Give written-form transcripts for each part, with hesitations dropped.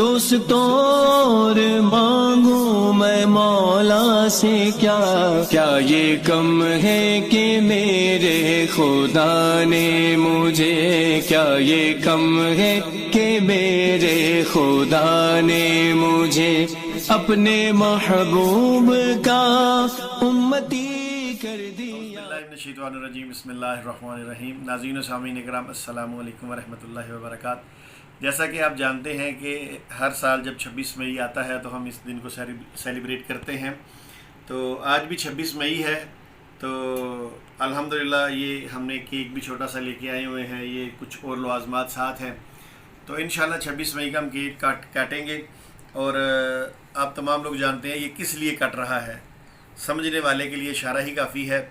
دوستوں اور مانگوں میں مولا سے کیا کیا یہ کم ہے کہ میرے خدا نے مجھے کیا یہ کم ہے کہ میرے خدا نے مجھے اپنے محبوب کا امتی کر دیا۔ الشیطان الرجیم، بسم اللہ الرحمن الرحیم۔ ناظرین و سامعین اکرام، السلام علیکم ورحمۃ اللہ وبرکاتہ۔ جیسا کہ آپ جانتے ہیں کہ ہر سال جب 26 مئی آتا ہے تو ہم اس دن کو سیلیبریٹ کرتے ہیں، تو آج بھی 26 مئی ہے، تو الحمدللہ یہ ہم نے کیک بھی چھوٹا سا لے کے آئے ہوئے ہیں، یہ کچھ اور لوازمات ساتھ ہیں، تو انشاءاللہ 26 مئی کا ہم کیک کاٹیں گے۔ اور آپ تمام لوگ جانتے ہیں یہ کس لیے کٹ رہا ہے، سمجھنے والے کے لیے اشارہ ہی کافی ہے۔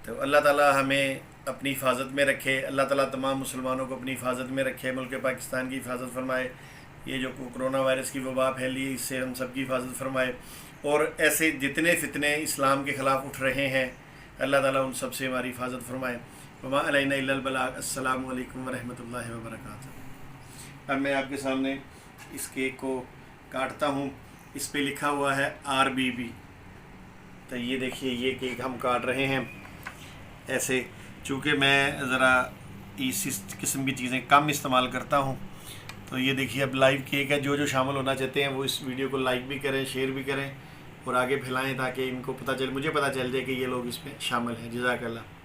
تو اللہ تعالیٰ ہمیں اپنی حفاظت میں رکھے، اللہ تعالیٰ تمام مسلمانوں کو اپنی حفاظت میں رکھے، ملک پاکستان کی حفاظت فرمائے، یہ جو کرونا وائرس کی وبا پھیلی ہے اس سے ہم سب کی حفاظت فرمائے، اور ایسے جتنے فتنے اسلام کے خلاف اٹھ رہے ہیں اللہ تعالیٰ ان سب سے ہماری حفاظت فرمائے۔ وما علینا الا البلاغ۔ السلام علیکم ورحمۃ اللہ وبرکاتہ۔ اب میں آپ کے سامنے اس کیک کو کاٹتا ہوں، اس پہ لکھا ہوا ہے RBB، تو یہ دیکھیے یہ کیک ہم کاٹ رہے ہیں ایسے، چونکہ میں ذرا اس قسم کی چیزیں کم استعمال کرتا ہوں، تو یہ دیکھیے اب لائیو کیک ہے۔ جو شامل ہونا چاہتے ہیں وہ اس ویڈیو کو لائک بھی کریں، شیئر بھی کریں اور آگے پھیلائیں تاکہ ان کو پتہ چل، مجھے پتہ چل جائے کہ یہ لوگ اس میں شامل ہیں۔ جزاک اللہ۔